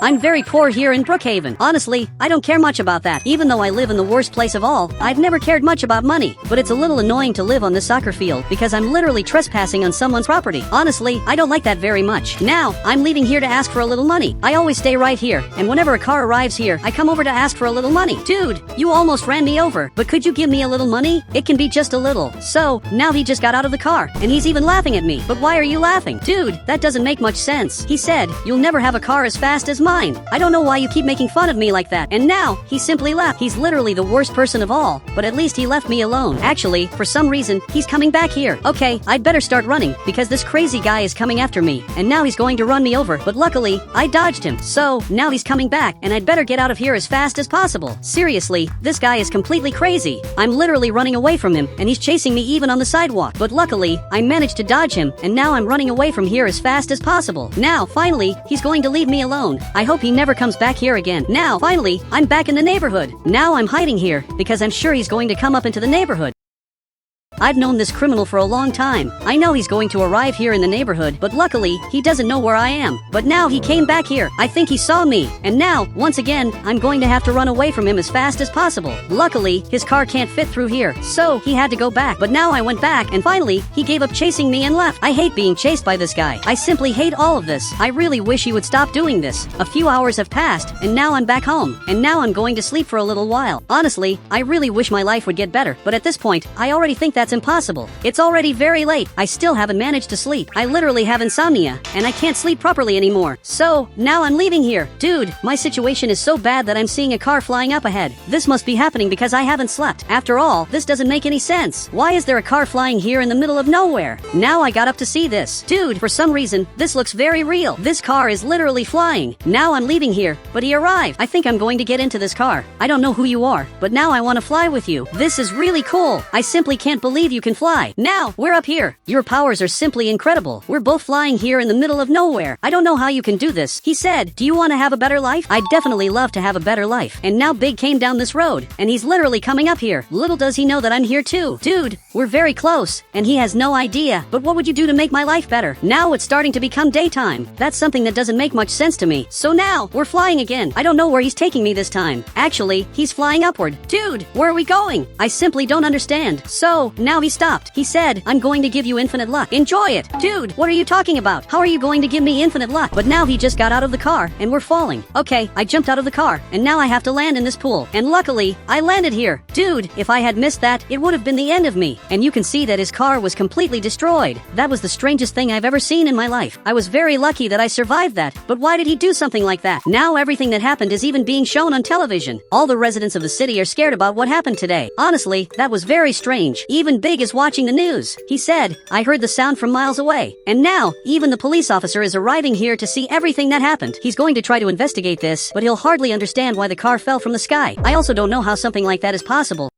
I'm very poor here in Brookhaven. Honestly, I don't care much about that. Even though I live in the worst place of all, I've never cared much about money. But it's a little annoying to live on this soccer field because I'm literally trespassing on someone's property. Honestly, I don't like that very much. Now, I'm leaving here to ask for a little money. I always stay right here, and whenever a car arrives here, I come over to ask for a little money. Dude, you almost ran me over, but could you give me a little money? It can be just a little. So, now he just got out of the car, and he's even laughing at me. But why are you laughing? Dude, that doesn't make much sense. He said, you'll never have a car as fast as mine. I don't know why you keep making fun of me like that. And now, he simply left. He's literally the worst person of all, but at least he left me alone. Actually, for some reason, he's coming back here. Okay, I'd better start running, because this crazy guy is coming after me, and now he's going to run me over. But luckily, I dodged him. So, now he's coming back, and I'd better get out of here as fast as possible. Seriously, this guy is completely crazy. I'm literally running away from him, and he's chasing me even on the sidewalk. But luckily, I managed to dodge him, and now I'm running away from here as fast as possible. Now, finally, he's going to leave me alone. I hope he never comes back here again. Now, finally, I'm back in the neighborhood. Now I'm hiding here, because I'm sure he's going to come up into the neighborhood. I've known this criminal for a long time. I know he's going to arrive here in the neighborhood, but luckily, he doesn't know where I am. But now he came back here. I think he saw me. And now, once again, I'm going to have to run away from him as fast as possible. Luckily, his car can't fit through here, so he had to go back. But now I went back, and finally, he gave up chasing me and left. I hate being chased by this guy. I simply hate all of this. I really wish he would stop doing this. A few hours have passed, and now I'm back home. And now I'm going to sleep for a little while. Honestly, I really wish my life would get better, but at this point, I already think that's impossible. It's already very late. I still haven't managed to sleep. I literally have insomnia, and I can't sleep properly anymore. So, now I'm leaving here. Dude, my situation is so bad that I'm seeing a car flying up ahead. This must be happening because I haven't slept. After all, this doesn't make any sense. Why is there a car flying here in the middle of nowhere? Now I got up to see this. Dude, for some reason, this looks very real. This car is literally flying. Now I'm leaving here, but he arrived. I think I'm going to get into this car. I don't know who you are, but now I want to fly with you. This is really cool. I simply can't believe you can fly. Now, we're up here. Your powers are simply incredible. We're both flying here in the middle of nowhere. I don't know how you can do this. He said, do you want to have a better life? I'd definitely love to have a better life. And now Big came down this road, and he's literally coming up here. Little does he know that I'm here too. Dude, we're very close, and he has no idea. But what would you do to make my life better? Now it's starting to become daytime. That's something that doesn't make much sense to me. So now, we're flying again. I don't know where he's taking me this time. Actually, he's flying upward. Dude, where are we going? I simply don't understand. So, now he stopped. He said, I'm going to give you infinite luck. Enjoy it. Dude, what are you talking about? How are you going to give me infinite luck? But now he just got out of the car, and we're falling. Okay, I jumped out of the car, and now I have to land in this pool. And luckily, I landed here. Dude, if I had missed that, it would have been the end of me. And you can see that his car was completely destroyed. That was the strangest thing I've ever seen in my life. I was very lucky that I survived that. But why did he do something like that? Now everything that happened is even being shown on television. All the residents of the city are scared about what happened today. Honestly, that was very strange. Even Big is watching the news. He said, I heard the sound from miles away. And now, even the police officer is arriving here to see everything that happened. He's going to try to investigate this, but he'll hardly understand why the car fell from the sky. I also don't know how something like that is possible.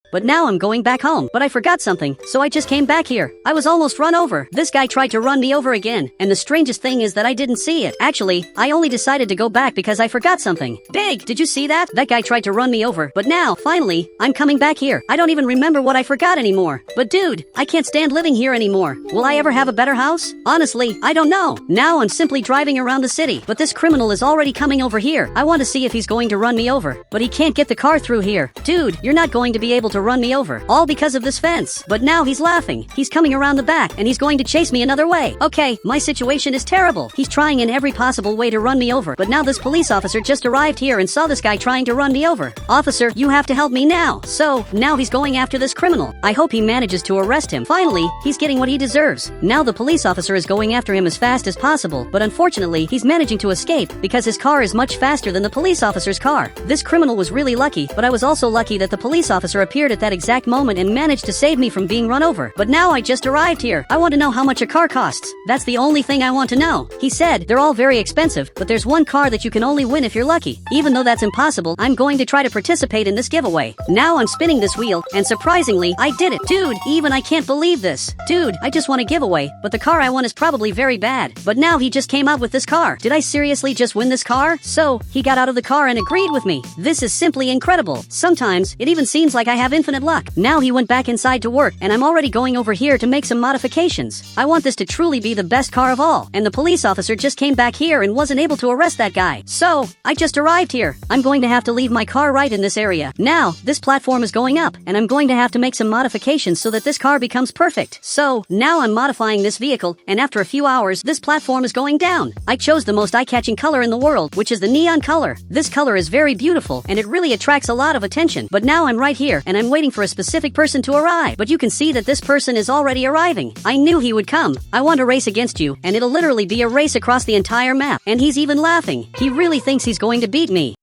But now I'm going back home. But I forgot something, so I just came back here. I was almost run over. This guy tried to run me over again, and the strangest thing is that I didn't see it. Actually, I only decided to go back because I forgot something. Big, did you see that? That guy tried to run me over, but now, finally, I'm coming back here. I don't even remember what I forgot anymore. But dude, I can't stand living here anymore. Will I ever have a better house? Honestly, I don't know. Now I'm simply driving around the city, but this criminal is already coming over here. I want to see if he's going to run me over, but he can't get the car through here. Dude, you're not going to be able to run me over, all because of this fence. But now he's laughing. He's coming around the back, and he's going to chase me another way. Okay, my situation is terrible. He's trying in every possible way to run me over, but now this police officer just arrived here and saw this guy trying to run me over. Officer, you have to help me now. So, now he's going after this criminal. I hope he manages to arrest him. Finally, he's getting what he deserves. Now the police officer is going after him as fast as possible, but unfortunately, he's managing to escape because his car is much faster than the police officer's car. This criminal was really lucky, but I was also lucky that the police officer appeared at that exact moment and managed to save me from being run over. But now I just arrived here. I want to know how much a car costs. That's the only thing I want to know. He said, they're all very expensive, but there's one car that you can only win if you're lucky. Even though that's impossible, I'm going to try to participate in this giveaway. Now I'm spinning this wheel, and surprisingly, I did it. Dude, even I can't believe this. Dude, I just want a giveaway, but the car I won is probably very bad. But now he just came out with this car. Did I seriously just win this car? So, he got out of the car and agreed with me. This is simply incredible. Sometimes, it even seems like I have infinite luck. Now he went back inside to work, and I'm already going over here to make some modifications. I want this to truly be the best car of all, and the police officer just came back here and wasn't able to arrest that guy. So, I just arrived here. I'm going to have to leave my car right in this area. Now, this platform is going up, and I'm going to have to make some modifications so that this car becomes perfect. So, now I'm modifying this vehicle, and after a few hours, this platform is going down. I chose the most eye-catching color in the world, which is the neon color. This color is very beautiful, and it really attracts a lot of attention. But now I'm right here, and I'm waiting for a specific person to arrive. But you can see that this person is already arriving. I knew he would come. I want to race against you, and it'll literally be a race across the entire map. And he's even laughing. He really thinks he's going to beat me.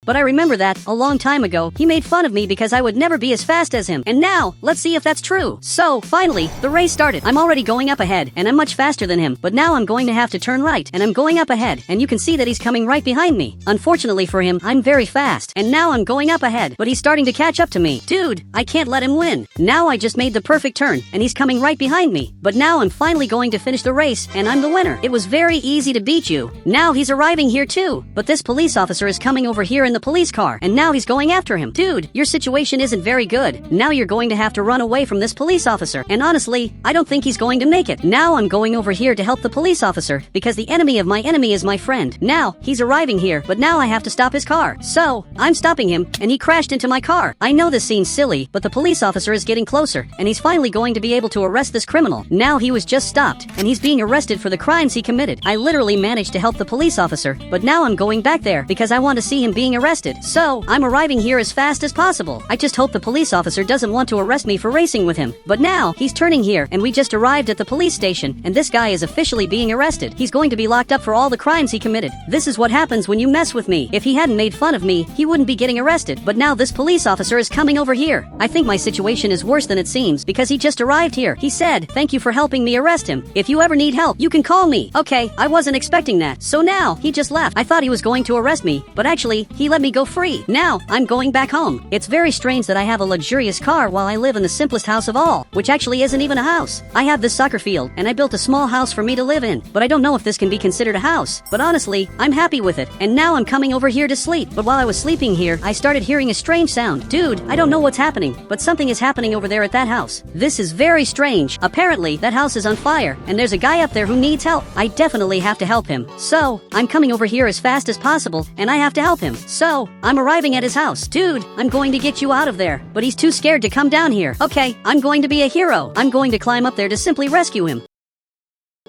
But I remember that, a long time ago, he made fun of me because I would never be as fast as him. And now, let's see if that's true. So, finally, the race started. I'm already going up ahead, and I'm much faster than him. But now I'm going to have to turn right, and I'm going up ahead, and you can see that he's coming right behind me. Unfortunately for him, I'm very fast, and now I'm going up ahead, but he's starting to catch up to me. Dude, I can't let him win. Now I just made the perfect turn, and he's coming right behind me. But now I'm finally going to finish the race, and I'm the winner. It was very easy to beat you. Now he's arriving here too. But this police officer is coming over here in the police car, and now he's going after him. Dude, your situation isn't very good. Now you're going to have to run away from this police officer. And honestly, I don't think he's going to make it. Now I'm going over here to help the police officer, because the enemy of my enemy is my friend. Now, he's arriving here, but now I have to stop his car. So, I'm stopping him, and he crashed into my car. I know this seems silly, but the police officer is getting closer, and he's finally going to be able to arrest this criminal. Now he was just stopped, and he's being arrested for the crimes he committed. I literally managed to help the police officer, but now I'm going back there, because I want to see him being arrested. So, I'm arriving here as fast as possible. I just hope the police officer doesn't want to arrest me for racing with him. But now, he's turning here, and we just arrived at the police station, and this guy is officially being arrested. He's going to be locked up for all the crimes he committed. This is what happens when you mess with me. If he hadn't made fun of me, he wouldn't be getting arrested. But now this police officer is coming over here. I think my situation is worse than it seems, because he just arrived here. He said, "Thank you for helping me arrest him. If you ever need help, you can call me." Okay, I wasn't expecting that. So now, he just left. I thought he was going to arrest me, but actually, he let me go free. Now, I'm going back home. It's very strange that I have a luxurious car while I live in the simplest house of all, which actually isn't even a house. I have this soccer field, and I built a small house for me to live in, but I don't know if this can be considered a house. But honestly, I'm happy with it, and now I'm coming over here to sleep. But while I was sleeping here, I started hearing a strange sound. Dude, I don't know what's happening, but something is happening over there at that house. This is very strange. Apparently, that house is on fire, and there's a guy up there who needs help. I definitely have to help him. So, I'm coming over here as fast as possible, and I have to help him. So, I'm arriving at his house. Dude, I'm going to get you out of there. But he's too scared to come down here. Okay, I'm going to be a hero. I'm going to climb up there to simply rescue him.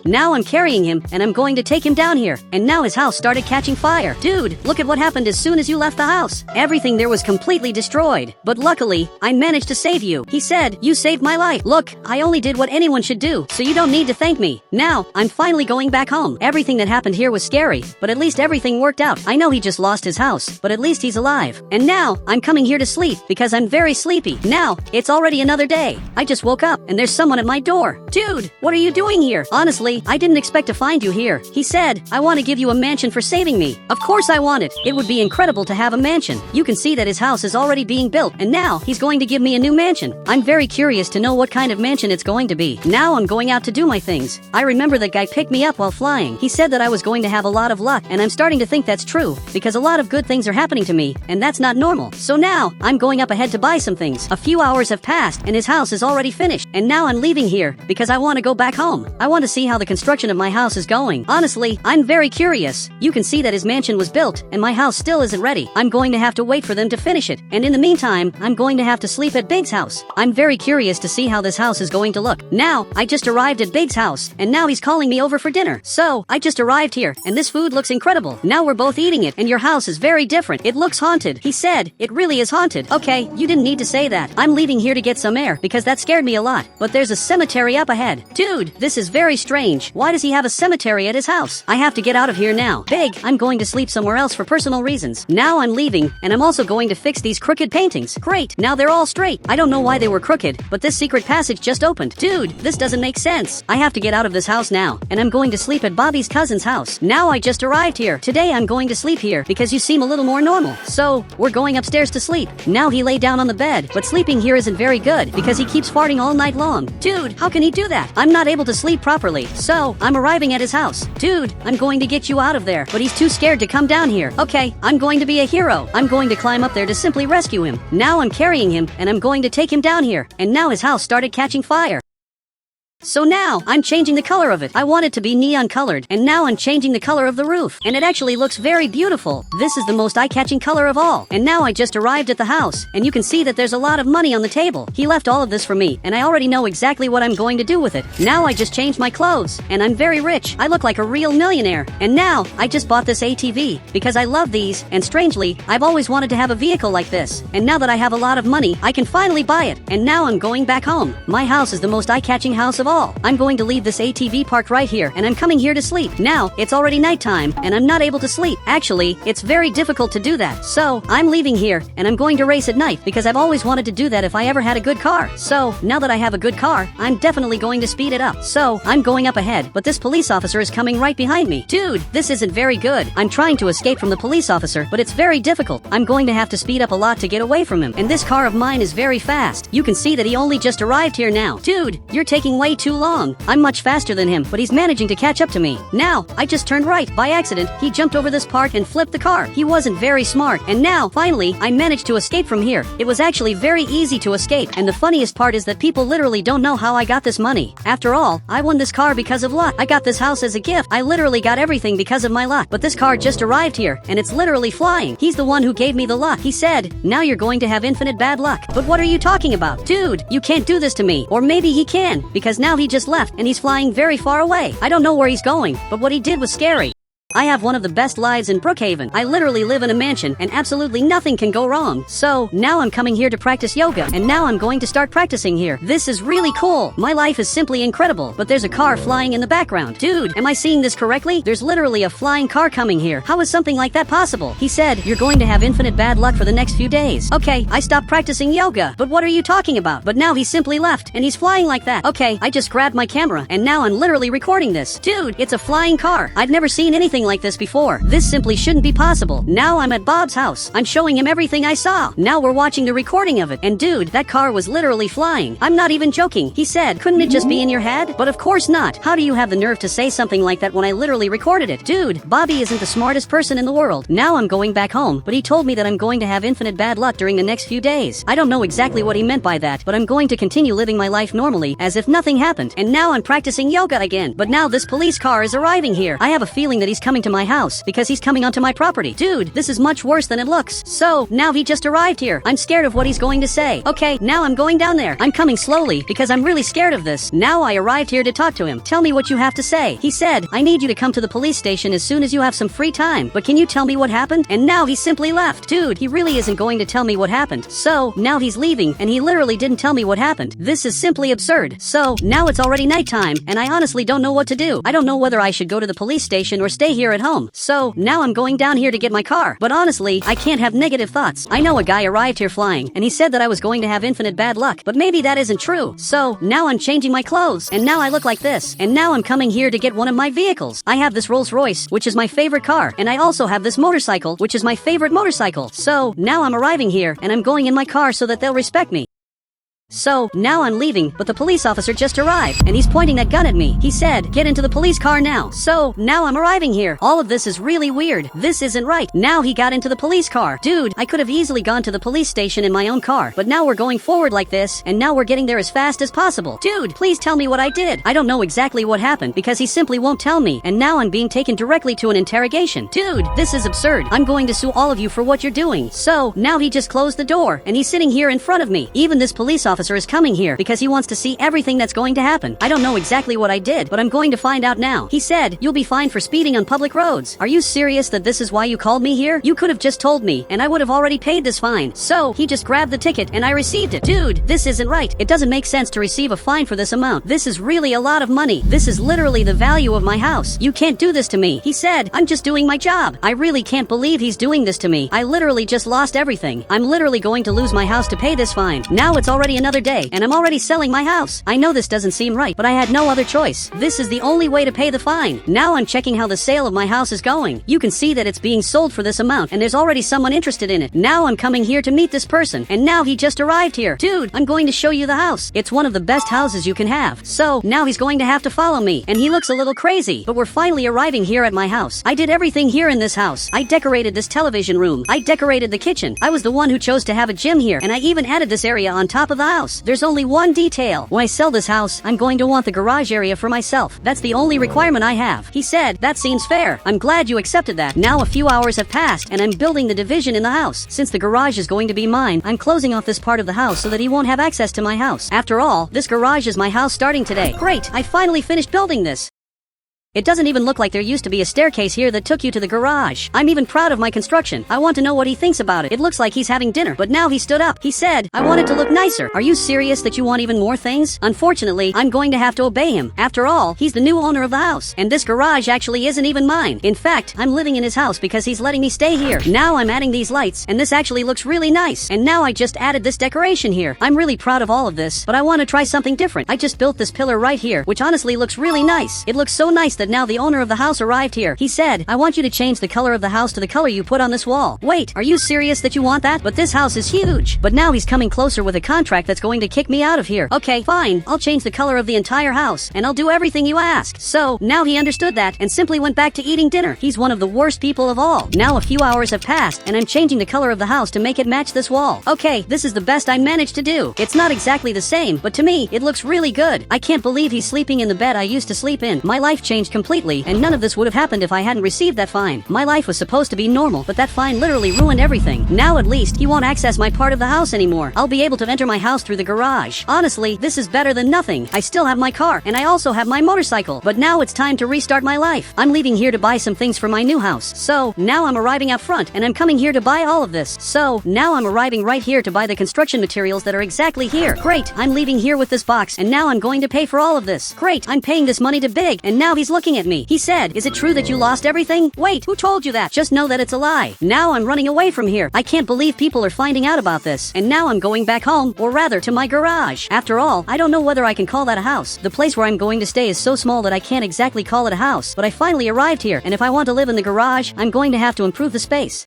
Now I'm carrying him, and I'm going to take him down here. And now his house started catching fire. Dude, look at what happened as soon as you left the house. Everything there was completely destroyed. But luckily, I managed to save you. He said, "You saved my life. Look, I only did what anyone should do, so you don't need to thank me." Now, I'm finally going back home. Everything that happened here was scary, but at least everything worked out. I know he just lost his house, but at least he's alive. And now, I'm coming here to sleep, because I'm very sleepy. Now, it's already another day. I just woke up, and there's someone at my door. Dude, what are you doing here? Honestly, I didn't expect to find you here. He said, "I want to give you a mansion for saving me." Of course I want it. It would be incredible to have a mansion. You can see that his house is already being built, and now he's going to give me a new mansion. I'm very curious to know what kind of mansion it's going to be. Now I'm going out to do my things. I remember that guy picked me up while flying. He said that I was going to have a lot of luck, and I'm starting to think that's true, because a lot of good things are happening to me, and that's not normal. So now, I'm going up ahead to buy some things. A few hours have passed, and his house is already finished, and now I'm leaving here, because I want to go back home. I want to see how the construction of my house is going. Honestly, I'm very curious. You can see that his mansion was built, and my house still isn't ready. I'm going to have to wait for them to finish it, and in the meantime, I'm going to have to sleep at Big's house. I'm very curious to see how this house is going to look. Now, I just arrived at Big's house, and now he's calling me over for dinner. So, I just arrived here, and this food looks incredible. Now we're both eating it, and your house is very different. It looks haunted. He said, "It really is haunted." Okay, you didn't need to say that. I'm leaving here to get some air, because that scared me a lot. But there's a cemetery up ahead. Dude, this is very strange. Why does he have a cemetery at his house? I have to get out of here now. Big, I'm going to sleep somewhere else for personal reasons. Now I'm leaving, and I'm also going to fix these crooked paintings. Great, now they're all straight. I don't know why they were crooked, but this secret passage just opened. Dude, this doesn't make sense. I have to get out of this house now, and I'm going to sleep at Bobby's cousin's house. Now I just arrived here. Today I'm going to sleep here, because you seem a little more normal. So, we're going upstairs to sleep. Now he lay down on the bed, but sleeping here isn't very good, because he keeps farting all night long. Dude, how can he do that? I'm not able to sleep properly. So, I'm arriving at his house. Dude, I'm going to get you out of there. But he's too scared to come down here. Okay, I'm going to be a hero. I'm going to climb up there to simply rescue him. Now I'm carrying him, and I'm going to take him down here. And now his house started catching fire. So now, I'm changing the color of it. I want it to be neon colored, and now I'm changing the color of the roof. And it actually looks very beautiful. This is the most eye-catching color of all. And now I just arrived at the house, and you can see that there's a lot of money on the table. He left all of this for me, and I already know exactly what I'm going to do with it. Now I just changed my clothes, and I'm very rich. I look like a real millionaire. And now, I just bought this ATV, because I love these, and strangely, I've always wanted to have a vehicle like this. And now that I have a lot of money, I can finally buy it. And now I'm going back home. My house is the most eye-catching house of all. I'm going to leave this ATV parked right here, and I'm coming here to sleep. Now, it's already nighttime, and I'm not able to sleep. Actually, it's very difficult to do that. So, I'm leaving here, and I'm going to race at night, because I've always wanted to do that if I ever had a good car. So, now that I have a good car, I'm definitely going to speed it up. So, I'm going up ahead, but this police officer is coming right behind me. Dude, this isn't very good. I'm trying to escape from the police officer, but it's very difficult. I'm going to have to speed up a lot to get away from him, and this car of mine is very fast. You can see that he only just arrived here now. Dude, you're taking way too long. I'm much faster than him, but he's managing to catch up to me. Now, I just turned right. By accident, he jumped over this part and flipped the car. He wasn't very smart. And now, finally, I managed to escape from here. It was actually very easy to escape. And the funniest part is that people literally don't know how I got this money. After all, I won this car because of luck. I got this house as a gift. I literally got everything because of my luck. But this car just arrived here, and it's literally flying. He's the one who gave me the luck. He said, now you're going to have infinite bad luck. But what are you talking about? Dude, you can't do this to me. Or maybe he can, because now he just left, and he's flying very far away. I don't know where he's going, but what he did was scary. I have one of the best lives in Brookhaven. I literally live in a mansion, and absolutely nothing can go wrong. So, now I'm coming here to practice yoga, and now I'm going to start practicing here. This is really cool. My life is simply incredible, but there's a car flying in the background. Dude, am I seeing this correctly? There's literally a flying car coming here. How is something like that possible? He said, you're going to have infinite bad luck for the next few days. Okay, I stopped practicing yoga, but what are you talking about? But now he simply left, and he's flying like that. Okay, I just grabbed my camera, and now I'm literally recording this. Dude, it's a flying car. I've never seen anything like this before. This simply shouldn't be possible. Now I'm at Bob's house. I'm showing him everything I saw. Now we're watching the recording of it. And dude, that car was literally flying. I'm not even joking. He said, couldn't it just be in your head? But of course not. How do you have the nerve to say something like that when I literally recorded it? Dude, Bobby isn't the smartest person in the world. Now I'm going back home, but he told me that I'm going to have infinite bad luck during the next few days. I don't know exactly what he meant by that, but I'm going to continue living my life normally as if nothing happened. And now I'm practicing yoga again. But now this police car is arriving here. I have a feeling that he's coming to my house because he's coming onto my property. Dude, this is much worse than it looks. So, now he just arrived here. I'm scared of what he's going to say. Okay, now I'm going down there. I'm coming slowly because I'm really scared of this. Now I arrived here to talk to him. Tell me what you have to say. He said, I need you to come to the police station as soon as you have some free time. But can you tell me what happened? And now he simply left. Dude, he really isn't going to tell me what happened. So, now he's leaving, and he literally didn't tell me what happened. This is simply absurd. So, now it's already nighttime, and I honestly don't know what to do. I don't know whether I should go to the police station or stay here at home. So, now I'm going down here to get my car. But honestly, I can't have negative thoughts. I know a guy arrived here flying, and he said that I was going to have infinite bad luck. But maybe that isn't true. So, now I'm changing my clothes, and now I look like this. And now I'm coming here to get one of my vehicles. I have this Rolls Royce, which is my favorite car, and I also have this motorcycle, which is my favorite motorcycle. So, now I'm arriving here, and I'm going in my car so that they'll respect me. So, now I'm leaving, but the police officer just arrived, and he's pointing that gun at me. He said, get into the police car now. So, now I'm arriving here. All of this is really weird. This isn't right. Now he got into the police car. Dude, I could have easily gone to the police station in my own car, but now we're going forward like this, and now we're getting there as fast as possible. Dude, please tell me what I did. I don't know exactly what happened, because he simply won't tell me, and now I'm being taken directly to an interrogation. Dude, this is absurd. I'm going to sue all of you for what you're doing. So, now he just closed the door, and he's sitting here in front of me. Even this police officer is coming here because he wants to see everything that's going to happen. I don't know exactly what I did, but I'm going to find out now. He said, you'll be fined for speeding on public roads. Are you serious that this is why you called me here? You could have just told me, and I would have already paid this fine. So, he just grabbed the ticket, and I received it. Dude, this isn't right. It doesn't make sense to receive a fine for this amount. This is really a lot of money. This is literally the value of my house. You can't do this to me. He said, I'm just doing my job. I really can't believe he's doing this to me. I literally just lost everything. I'm literally going to lose my house to pay this fine. Now it's already enough another day, and I'm already selling my house. I know this doesn't seem right, but I had no other choice. This is the only way to pay the fine. Now I'm checking how the sale of my house is going. You can see that it's being sold for this amount, and there's already someone interested in it. Now I'm coming here to meet this person, and now he just arrived here. Dude, I'm going to show you the house. It's one of the best houses you can have. So, now he's going to have to follow me, and he looks a little crazy, but we're finally arriving here at my house. I did everything here in this house. I decorated this television room. I decorated the kitchen. I was the one who chose to have a gym here, and I even added this area on top of the house. There's only one detail. When I sell this house, I'm going to want the garage area for myself. That's the only requirement I have. He said, that seems fair. I'm glad you accepted that. Now a few hours have passed, and I'm building the division in the house. Since the garage is going to be mine, I'm closing off this part of the house so that he won't have access to my house. After all, this garage is my house starting today. Great, I finally finished building this. It doesn't even look like there used to be a staircase here that took you to the garage. I'm even proud of my construction. I want to know what he thinks about it. It looks like he's having dinner, but now he stood up. He said, I want it to look nicer. Are you serious that you want even more things? Unfortunately, I'm going to have to obey him. After all, he's the new owner of the house, and this garage actually isn't even mine. In fact, I'm living in his house because he's letting me stay here. Now I'm adding these lights, and this actually looks really nice. And now I just added this decoration here. I'm really proud of all of this, but I want to try something different. I just built this pillar right here, which honestly looks really nice. It looks so nice that now the owner of the house arrived here. He said, I want you to change the color of the house to the color you put on this wall. Wait, are you serious that you want that? But this house is huge. But now he's coming closer with a contract that's going to kick me out of here. Okay, fine. I'll change the color of the entire house, and I'll do everything you ask. So, now he understood that, and simply went back to eating dinner. He's one of the worst people of all. Now a few hours have passed, and I'm changing the color of the house to make it match this wall. Okay, this is the best I managed to do. It's not exactly the same, but to me, it looks really good. I can't believe he's sleeping in the bed I used to sleep in. My life changed completely, and none of this would have happened if I hadn't received that fine. My life was supposed to be normal, but that fine literally ruined everything. Now at least, he won't access my part of the house anymore. I'll be able to enter my house through the garage. Honestly, this is better than nothing. I still have my car, and I also have my motorcycle. But now it's time to restart my life. I'm leaving here to buy some things for my new house. So, now I'm arriving out front, and I'm coming here to buy all of this. So, now I'm arriving right here to buy the construction materials that are exactly here. Great, I'm leaving here with this box, and now I'm going to pay for all of this. Great, I'm paying this money to Big, and now he's looking at me. He said, is it true that you lost everything? Wait, who told you that? Just know that it's a lie. Now I'm running away from here. I can't believe people are finding out about this. And now I'm going back home, or rather to my garage. After all, I don't know whether I can call that a house. The place where I'm going to stay is so small that I can't exactly call it a house. But I finally arrived here, and if I want to live in the garage, I'm going to have to improve the space.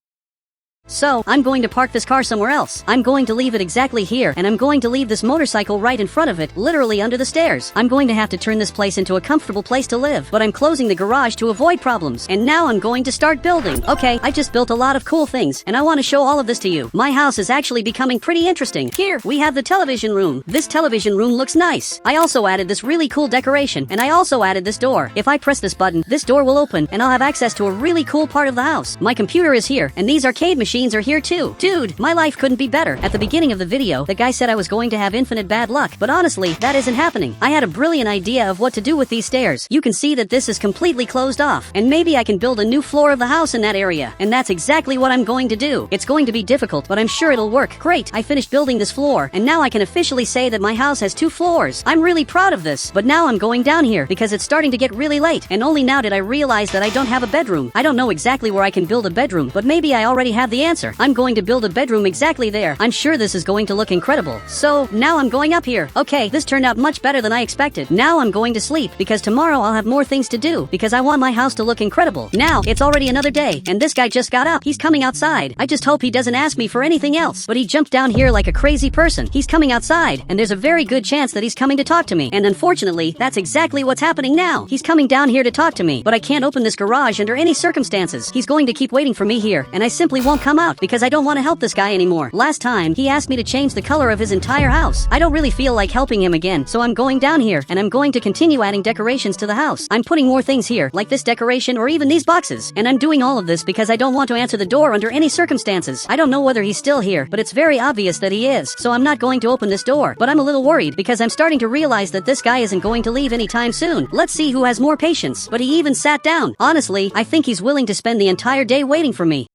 So, I'm going to park this car somewhere else. I'm going to leave it exactly here, and I'm going to leave this motorcycle right in front of it, literally under the stairs. I'm going to have to turn this place into a comfortable place to live, but I'm closing the garage to avoid problems. And now I'm going to start building. Okay, I just built a lot of cool things, and I want to show all of this to you. My house is actually becoming pretty interesting. Here, we have the television room. This television room looks nice. I also added this really cool decoration, and I also added this door. If I press this button, this door will open, and I'll have access to a really cool part of the house. My computer is here, and these arcade machines are here too. Dude, my life couldn't be better. At the beginning of the video, the guy said I was going to have infinite bad luck, but honestly, that isn't happening. I had a brilliant idea of what to do with these stairs. You can see that this is completely closed off, and maybe I can build a new floor of the house in that area, and that's exactly what I'm going to do. It's going to be difficult, but I'm sure it'll work. Great, I finished building this floor, and now I can officially say that my house has 2 floors. I'm really proud of this, but now I'm going down here because it's starting to get really late, and only now did I realize that I don't have a bedroom. I don't know exactly where I can build a bedroom, but maybe I already have the answer. I'm going to build a bedroom exactly there. I'm sure this is going to look incredible. So, now I'm going up here. Okay, this turned out much better than I expected. Now I'm going to sleep, because tomorrow I'll have more things to do, because I want my house to look incredible. Now, it's already another day, and this guy just got up. He's coming outside. I just hope he doesn't ask me for anything else. But he jumped down here like a crazy person. He's coming outside, and there's a very good chance that he's coming to talk to me. And unfortunately, that's exactly what's happening now. He's coming down here to talk to me, but I can't open this garage under any circumstances. He's going to keep waiting for me here, and I simply won't come out, because I don't want to help this guy anymore. Last time, he asked me to change the color of his entire house. I don't really feel like helping him again, so I'm going down here, and I'm going to continue adding decorations to the house. I'm putting more things here, like this decoration or even these boxes. And I'm doing all of this because I don't want to answer the door under any circumstances. I don't know whether he's still here, but it's very obvious that he is, so I'm not going to open this door. But I'm a little worried, because I'm starting to realize that this guy isn't going to leave anytime soon. Let's see who has more patience. But he even sat down. Honestly, I think he's willing to spend the entire day waiting for me.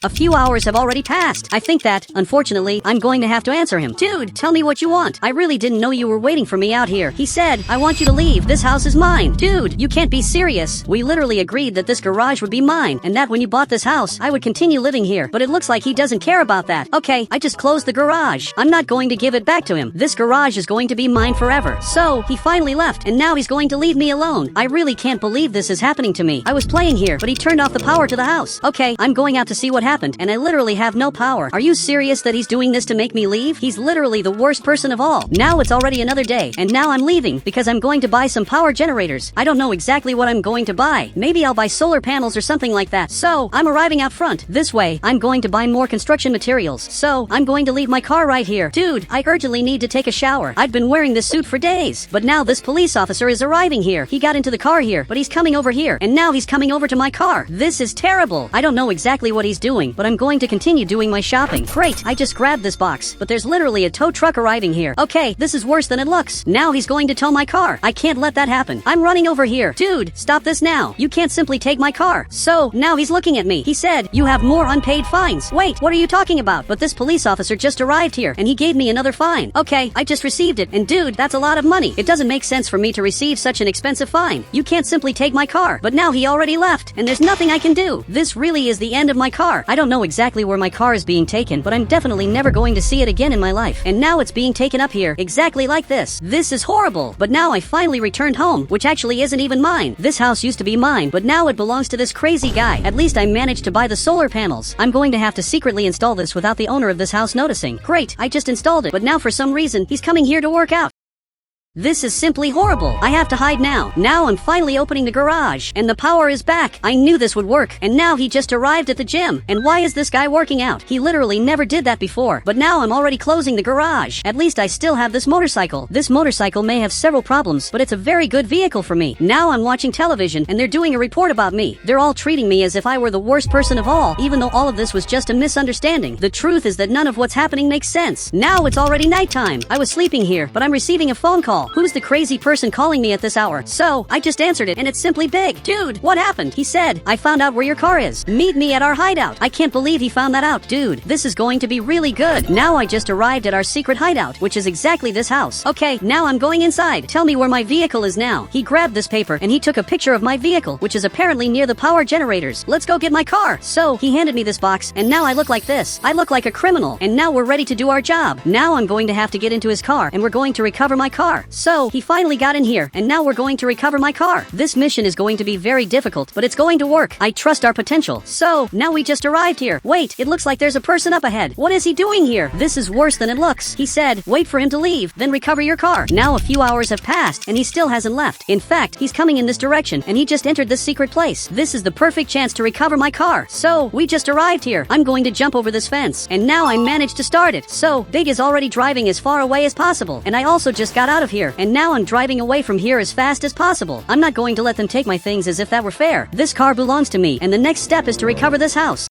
A few hours have already passed. I think that, unfortunately, I'm going to have to answer him. Dude, tell me what you want. I really didn't know you were waiting for me out here. He said, I want you to leave. This house is mine. Dude, you can't be serious. We literally agreed that this garage would be mine, and that when you bought this house, I would continue living here. But it looks like he doesn't care about that. Okay, I just closed the garage. I'm not going to give it back to him. This garage is going to be mine forever. So, he finally left, and now he's going to leave me alone. I really can't believe this is happening to me. I was playing here, but he turned off the power to the house. Okay, I'm going out to see what happened, and I literally have no power. Are you serious that he's doing this to make me leave? He's literally the worst person of all. Now it's already another day, and now I'm leaving because I'm going to buy some power generators. I don't know exactly what I'm going to buy. Maybe I'll buy solar panels or something like that. So, I'm arriving out front. This way, I'm going to buy more construction materials. So, I'm going to leave my car right here. Dude, I urgently need to take a shower. I've been wearing this suit for days. But now this police officer is arriving here. He got into the car here, but he's coming over here. And now he's coming over to my car. This is terrible. I don't know exactly what he's doing, but I'm going to continue doing my shopping. Great, I just grabbed this box, but there's literally a tow truck arriving here. Okay, this is worse than it looks. Now he's going to tow my car. I can't let that happen. I'm running over here. Dude, stop this now. You can't simply take my car. So, now he's looking at me. He said, you have more unpaid fines. Wait, what are you talking about? But this police officer just arrived here, and he gave me another fine. Okay, I just received it, and dude, that's a lot of money. It doesn't make sense for me to receive such an expensive fine. You can't simply take my car. But now he already left, and there's nothing I can do. This really is the end of my car. I don't know exactly where my car is being taken, but I'm definitely never going to see it again in my life. And now it's being taken up here, exactly like this. This is horrible. But now I finally returned home, which actually isn't even mine. This house used to be mine, but now it belongs to this crazy guy. At least I managed to buy the solar panels. I'm going to have to secretly install this without the owner of this house noticing. Great, I just installed it, but now for some reason, he's coming here to work out. This is simply horrible. I have to hide now. Now I'm finally opening the garage, and the power is back. I knew this would work, and now he just arrived at the gym. And why is this guy working out? He literally never did that before. But now I'm already closing the garage. At least I still have this motorcycle. This motorcycle may have several problems, but it's a very good vehicle for me. Now I'm watching television, and they're doing a report about me. They're all treating me as if I were the worst person of all, even though all of this was just a misunderstanding. The truth is that none of what's happening makes sense. Now it's already nighttime. I was sleeping here, but I'm receiving a phone call. Who's the crazy person calling me at this hour? So, I just answered it, and it's simply Big. Dude, what happened? He said, I found out where your car is. Meet me at our hideout. I can't believe he found that out. Dude, this is going to be really good. Now I just arrived at our secret hideout, which is exactly this house. Okay, now I'm going inside. Tell me where my vehicle is now. He grabbed this paper, and he took a picture of my vehicle, which is apparently near the power generators. Let's go get my car. So, he handed me this box, and now I look like this. I look like a criminal, and now we're ready to do our job. Now I'm going to have to get into his car, and we're going to recover my car. So, he finally got in here, and now we're going to recover my car. This mission is going to be very difficult, but it's going to work. I trust our potential. So, now we just arrived here. Wait, it looks like there's a person up ahead. What is he doing here? This is worse than it looks. He said, wait for him to leave, then recover your car. Now a few hours have passed, and he still hasn't left. In fact, he's coming in this direction, and he just entered this secret place. This is the perfect chance to recover my car. So, we just arrived here. I'm going to jump over this fence, and now I managed to start it. So, Big is already driving as far away as possible, and I also just got out of here, and now I'm driving away from here as fast as possible. I'm not going to let them take my things as if that were fair. This car belongs to me, and the next step is to recover this house.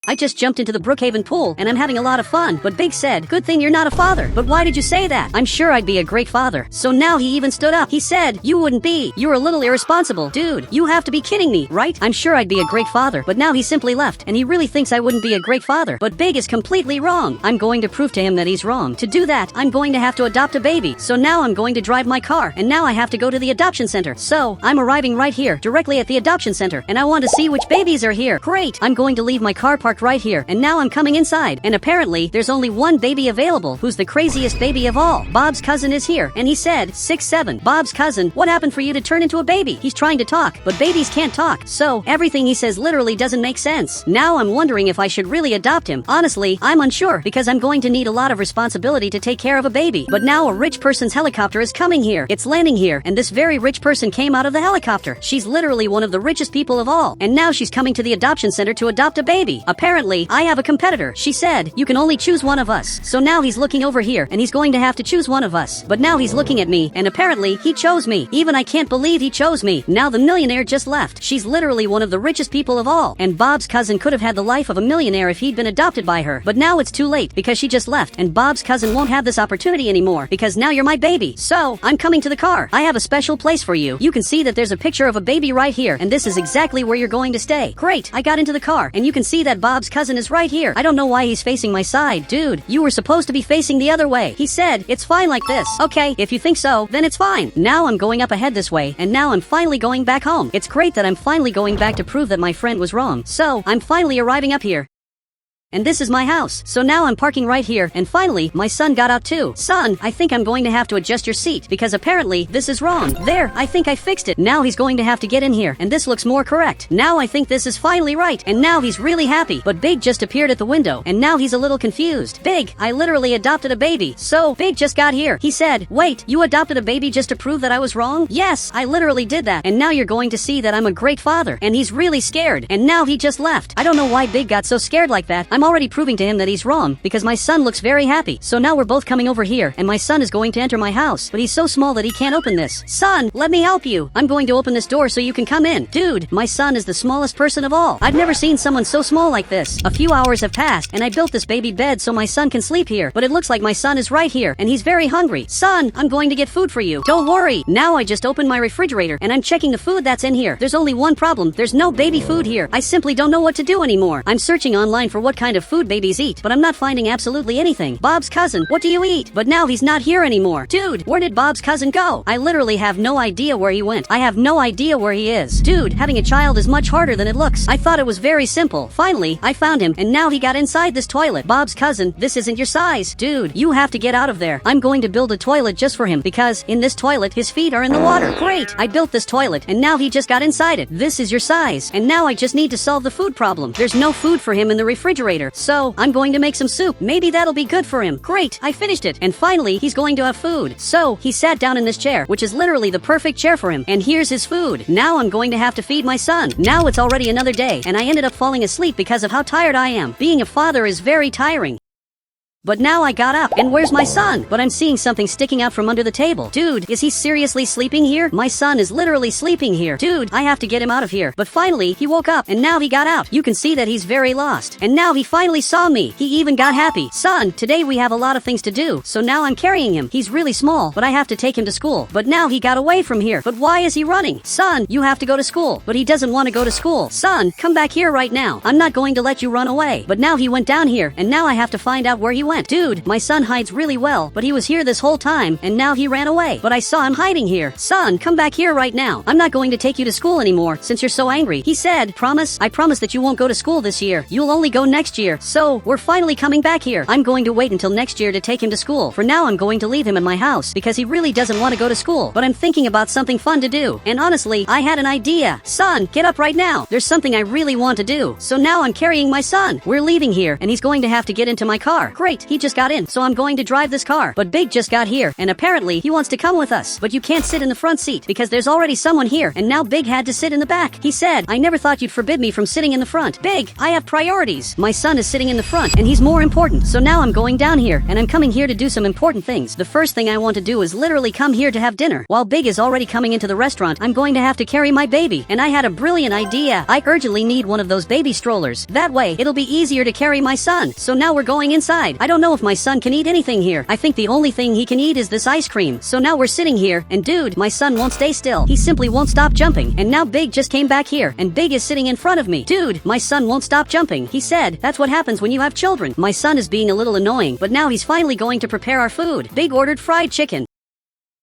I just jumped into the Brookhaven pool, and I'm having a lot of fun, but Big said, good thing you're not a father. But why did you say that? I'm sure I'd be a great father. So now he even stood up. He said, you wouldn't be. You're a little irresponsible. Dude, you have to be kidding me, right? I'm sure I'd be a great father, but now he simply left, and he really thinks I wouldn't be a great father. But Big is completely wrong. I'm going to prove to him that he's wrong. To do that, I'm going to have to adopt a baby. So now I'm going to drive my car, and now I have to go to the adoption center. So, I'm arriving right here, directly at the adoption center, and I want to see which babies are here. Great! I'm going to leave my car parked right here, and now I'm coming inside, and apparently, there's only one baby available, who's the craziest baby of all. Bob's cousin is here, and he said, 6'7". Bob's cousin, what happened for you to turn into a baby? He's trying to talk, but babies can't talk, so everything he says literally doesn't make sense. Now I'm wondering if I should really adopt him. Honestly, I'm unsure, because I'm going to need a lot of responsibility to take care of a baby. But now a rich person's helicopter is coming here. It's landing here, and this very rich person came out of the helicopter. She's literally one of the richest people of all, and now she's coming to the adoption center to adopt a baby. Apparently, I have a competitor. She said, you can only choose one of us. So now he's looking over here, and he's going to have to choose one of us. But now he's looking at me, and apparently, he chose me. Even I can't believe he chose me. Now the millionaire just left. She's literally one of the richest people of all, and Bob's cousin could have had the life of a millionaire if he'd been adopted by her. But now it's too late, because she just left, and Bob's cousin won't have this opportunity anymore, because now you're my baby. So, I'm coming to the car. I have a special place for you. You can see that there's a picture of a baby right here, and this is exactly where you're going to stay. Great, I got into the car, and you can see that Bob's cousin is right here. I don't know why he's facing my side. Dude, you were supposed to be facing the other way. He said, it's fine like this. Okay, if you think so, then it's fine. Now I'm going up ahead this way, and now I'm finally going back home. It's great that I'm finally going back to prove that my friend was wrong. So, I'm finally arriving up here. And this is my house. So now I'm parking right here, and finally, my son got out too. Son, I think I'm going to have to adjust your seat, because apparently, this is wrong. There, I think I fixed it. Now he's going to have to get in here, and this looks more correct. Now I think this is finally right, and now he's really happy. But Big just appeared at the window, and now he's a little confused. Big, I literally adopted a baby. So, Big just got here. He said, wait, you adopted a baby just to prove that I was wrong? Yes, I literally did that, and now you're going to see that I'm a great father. And he's really scared, and now he just left. I don't know why Big got so scared like that. I'm already proving to him that he's wrong, because my son looks very happy. So now we're both coming over here, and my son is going to enter my house, but he's so small that he can't open this. Son, let me help you. I'm going to open this door so you can come in. Dude, my son is the smallest person of all. I've never seen someone so small like this. A few hours have passed, and I built this baby bed so my son can sleep here, but it looks like my son is right here, and he's very hungry. Son, I'm going to get food for you. Don't worry. Now I just opened my refrigerator, and I'm checking the food that's in here. There's only one problem. There's no baby food here. I simply don't know what to do anymore. I'm searching online for what kind of food babies eat, but I'm not finding absolutely anything. Bob's cousin, what do you eat? But now he's not here anymore. Dude, where did Bob's cousin go? I literally have no idea where he went. I have no idea where he is. Dude, having a child is much harder than it looks. I thought it was very simple. Finally, I found him, and now he got inside this toilet. Bob's cousin, this isn't your size. Dude, you have to get out of there. I'm going to build a toilet just for him, because in this toilet, his feet are in the water. Great, I built this toilet, and now he just got inside it. This is your size, and now I just need to solve the food problem. There's no food for him in the refrigerator, so I'm going to make some soup. Maybe that'll be good for him. Great, I finished it, and finally, he's going to have food. So, he sat down in this chair, which is literally the perfect chair for him, and here's his food. Now I'm going to have to feed my son. Now it's already another day, and I ended up falling asleep because of how tired I am. Being a father is very tiring. But now I got up, and where's my son? But I'm seeing something sticking out from under the table. Dude, is he seriously sleeping here? My son is literally sleeping here. Dude, I have to get him out of here. But finally, he woke up, and now he got out. You can see that he's very lost. And now he finally saw me. He even got happy. Son, today we have a lot of things to do, so now I'm carrying him. He's really small, but I have to take him to school. But now he got away from here. But why is he running? Son, you have to go to school. But he doesn't want to go to school. Son, come back here right now. I'm not going to let you run away. But now he went down here, and now I have to find out where he went. Dude, my son hides really well, but he was here this whole time, and now he ran away. But I saw him hiding here. Son, come back here right now. I'm not going to take you to school anymore, since you're so angry. He said, promise? I promise that you won't go to school this year. You'll only go next year. So, we're finally coming back here. I'm going to wait until next year to take him to school. For now, I'm going to leave him at my house, because he really doesn't want to go to school. But I'm thinking about something fun to do. And honestly, I had an idea. Son, get up right now. There's something I really want to do. So now I'm carrying my son. We're leaving here, and he's going to have to get into my car. Great, he just got in, so I'm going to drive this car. But Big just got here, and apparently he wants to come with us. But you can't sit in the front seat, because there's already someone here, and now Big had to sit in the back. He said, I never thought you'd forbid me from sitting in the front. Big, I have priorities. My son is sitting in the front, and he's more important. So now I'm going down here, and I'm coming here to do some important things. The first thing I want to do is literally come here to have dinner. While Big is already coming into the restaurant, I'm going to have to carry my baby. And I had a brilliant idea. I urgently need one of those baby strollers. That way, it'll be easier to carry my son. So now we're going inside. I don't know if my son can eat anything here. I think the only thing he can eat is this ice cream. So now we're sitting here, and dude, my son won't stay still. He simply won't stop jumping. And now Big just came back here, and Big is sitting in front of me. Dude, my son won't stop jumping. He said, that's what happens when you have children. My son is being a little annoying, but now he's finally going to prepare our food. Big ordered fried chicken.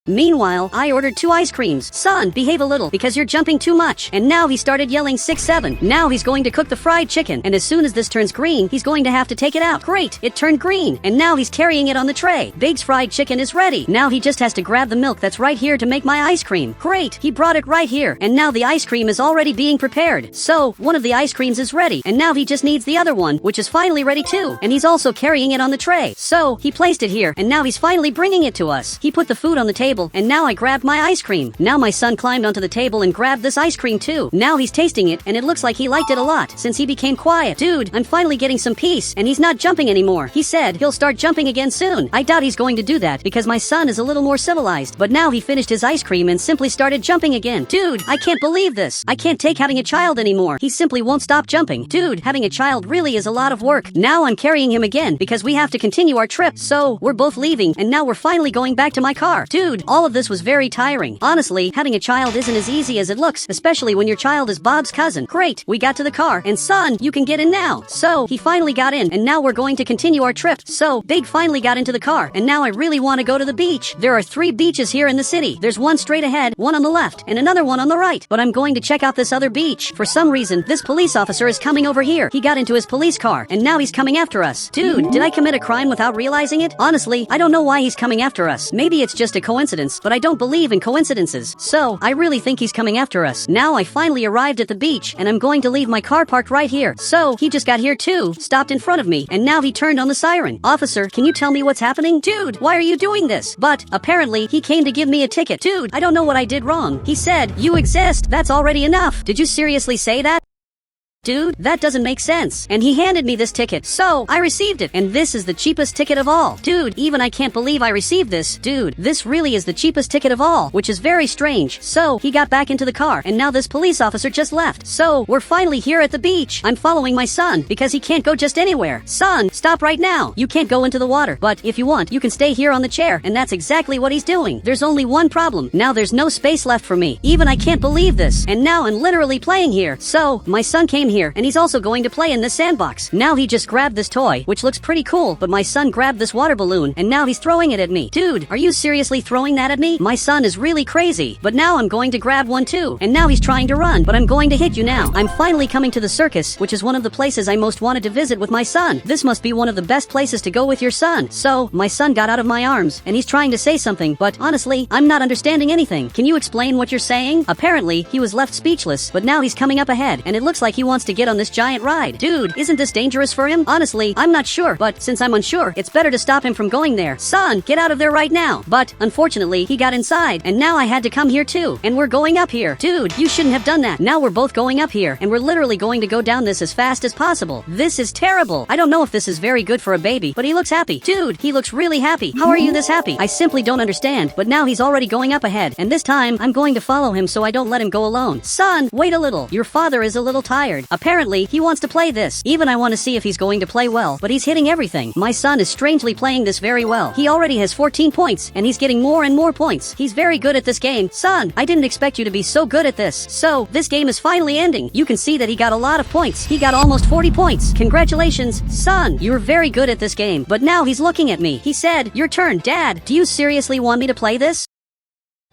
Meanwhile, I ordered 2 ice creams. Son, behave a little, because you're jumping too much. And now he started yelling 6-7. Now he's going to cook the fried chicken, and as soon as this turns green, he's going to have to take it out. Great, it turned green, and now he's carrying it on the tray. Big's fried chicken is ready. Now he just has to grab the milk that's right here to make my ice cream. Great, he brought it right here, and now the ice cream is already being prepared. So, one of the ice creams is ready, and now he just needs the other one, which is finally ready too, and he's also carrying it on the tray. So, he placed it here, and now he's finally bringing it to us. He put the food on the table, and now I grabbed my ice cream. Now my son climbed onto the table and grabbed this ice cream too. Now he's tasting it, and it looks like he liked it a lot, since he became quiet. Dude, I'm finally getting some peace, and he's not jumping anymore. He said he'll start jumping again soon. I doubt he's going to do that, because my son is a little more civilized. But now he finished his ice cream and simply started jumping again. Dude, I can't believe this. I can't take having a child anymore. He simply won't stop jumping. Dude, having a child really is a lot of work. Now I'm carrying him again, because we have to continue our trip. So, we're both leaving, and now we're finally going back to my car. Dude, all of this was very tiring. Honestly, having a child isn't as easy as it looks, especially when your child is Bob's cousin. Great, we got to the car, and son, you can get in now. So, he finally got in, and now we're going to continue our trip. So, Big finally got into the car, and now I really want to go to the beach. There are 3 beaches here in the city. There's one straight ahead, one on the left, and another one on the right. But I'm going to check out this other beach. For some reason, this police officer is coming over here. He got into his police car, and now he's coming after us. Dude, did I commit a crime without realizing it? Honestly, I don't know why he's coming after us. Maybe it's just a coincidence, but I don't believe in coincidences. So, I really think he's coming after us. Now I finally arrived at the beach, and I'm going to leave my car parked right here. So, he just got here too, stopped in front of me, and now he turned on the siren. Officer, can you tell me what's happening? Dude, why are you doing this? But, apparently, he came to give me a ticket. Dude, I don't know what I did wrong. He said, you exist. That's already enough. Did you seriously say that? Dude, that doesn't make sense. And he handed me this ticket, so I received it. And this is the cheapest ticket of all. Dude, even I can't believe I received this. Dude, this really is the cheapest ticket of all, which is very strange. So, he got back into the car, and now this police officer just left. So, we're finally here at the beach. I'm following my son, because he can't go just anywhere. Son, stop right now. You can't go into the water, but if you want, you can stay here on the chair, and that's exactly what he's doing. There's only one problem. Now there's no space left for me. Even I can't believe this. And now I'm literally playing here. So, my son came here, and he's also going to play in this sandbox. Now he just grabbed this toy, which looks pretty cool, but my son grabbed this water balloon, and now he's throwing it at me. Dude, are you seriously throwing that at me? My son is really crazy. But now I'm going to grab one too, and now he's trying to run, but I'm going to hit you now. I'm finally coming to the circus, which is one of the places I most wanted to visit with my son. This must be one of the best places to go with your son. So, my son got out of my arms, and he's trying to say something, but honestly, I'm not understanding anything. Can you explain what you're saying? Apparently, he was left speechless, but now he's coming up ahead, and it looks like he wants to get on this giant ride. Dude, isn't this dangerous for him? Honestly, I'm not sure, but since I'm unsure, it's better to stop him from going there. Son, get out of there right now. But, unfortunately, he got inside, and now I had to come here too, and we're going up here. Dude, you shouldn't have done that. Now we're both going up here, and we're literally going to go down this as fast as possible. This is terrible. I don't know if this is very good for a baby, but he looks happy. Dude, he looks really happy. How are you this happy? I simply don't understand, but now he's already going up ahead, and this time, I'm going to follow him so I don't let him go alone. Son, wait a little. Your father is a little tired. Apparently, he wants to play this. Even I want to see if he's going to play well, but he's hitting everything. My son is strangely playing this very well. He already has 14 points, and he's getting more and more points. He's very good at this game. Son, I didn't expect you to be so good at this. So, this game is finally ending. You can see that he got a lot of points. He got almost 40 points. Congratulations, son. You're very good at this game. But now he's looking at me. He said, your turn, Dad. Do you seriously want me to play this?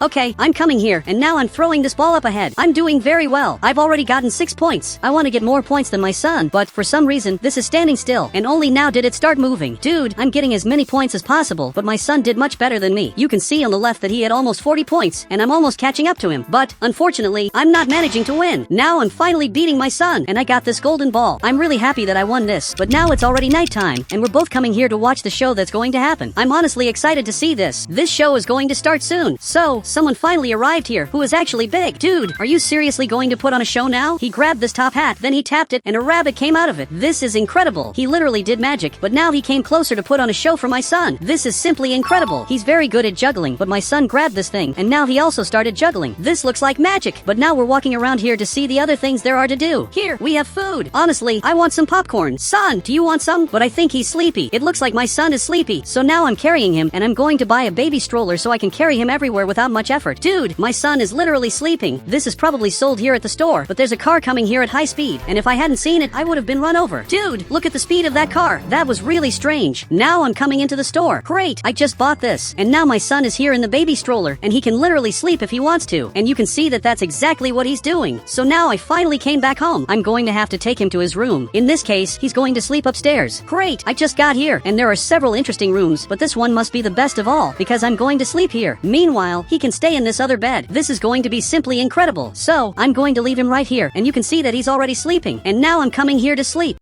Okay, I'm coming here, and now I'm throwing this ball up ahead. I'm doing very well. I've already gotten 6 points. I want to get more points than my son, but for some reason, this is standing still, and only now did it start moving. Dude, I'm getting as many points as possible, but my son did much better than me. You can see on the left that he had almost 40 points, and I'm almost catching up to him. But, unfortunately, I'm not managing to win. Now I'm finally beating my son, and I got this golden ball. I'm really happy that I won this, but now it's already nighttime, and we're both coming here to watch the show that's going to happen. I'm honestly excited to see this. This show is going to start soon. So, someone finally arrived here who is actually big. Dude, are you seriously going to put on a show now? He grabbed this top hat, then he tapped it, and a rabbit came out of it. This is incredible. He literally did magic, but now he came closer to put on a show for my son. This is simply incredible. He's very good at juggling, but my son grabbed this thing, and now he also started juggling. This looks like magic, but now we're walking around here to see the other things there are to do. Here, we have food. Honestly, I want some popcorn. Son, do you want some? But I think he's sleepy. It looks like my son is sleepy, so now I'm carrying him, and I'm going to buy a baby stroller so I can carry him everywhere without much effort. Dude, my son is literally sleeping. This is probably sold here at the store, but there's a car coming here at high speed, and if I hadn't seen it, I would have been run over. Dude, look at the speed of that car. That was really strange. Now I'm coming into the store. Great, I just bought this, and now my son is here in the baby stroller, and he can literally sleep if he wants to, and you can see that that's exactly what he's doing. So now I finally came back home. I'm going to have to take him to his room. In this case, he's going to sleep upstairs. Great, I just got here, and there are several interesting rooms, but this one must be the best of all, because I'm going to sleep here. Meanwhile, he can stay in this other bed. This is going to be simply incredible. So, I'm going to leave him right here, and you can see that he's already sleeping. And now I'm coming here to sleep.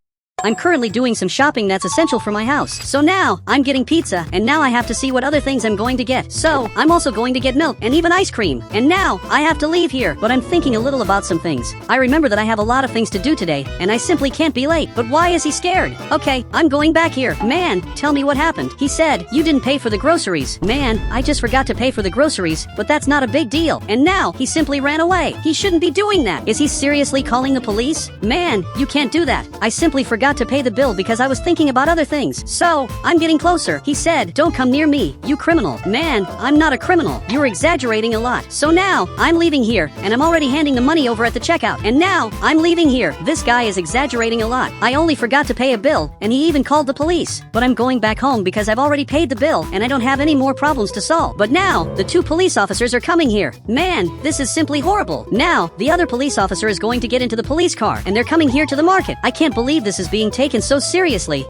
I'm currently doing some shopping that's essential for my house. So now, I'm getting pizza, and now I have to see what other things I'm going to get. So, I'm also going to get milk and even ice cream. And now, I have to leave here. But I'm thinking a little about some things. I remember that I have a lot of things to do today, and I simply can't be late. But why is he scared? Okay, I'm going back here. Man, tell me what happened. He said, you didn't pay for the groceries. Man, I just forgot to pay for the groceries, but that's not a big deal. And now, he simply ran away. He shouldn't be doing that. Is he seriously calling the police? Man, you can't do that. I simply forgot forgot to pay the bill because I was thinking about other things. So, I'm getting closer. He said, "Don't come near me, you criminal." Man, I'm not a criminal. You're exaggerating a lot. So now, I'm leaving here, and I'm already handing the money over at the checkout. And now, I'm leaving here. This guy is exaggerating a lot. I only forgot to pay a bill, and he even called the police. But I'm going back home because I've already paid the bill, and I don't have any more problems to solve. But now, the 2 police officers are coming here. Man, this is simply horrible. Now, the other police officer is going to get into the police car, and they're coming here to the market. I can't believe this is being taken so seriously.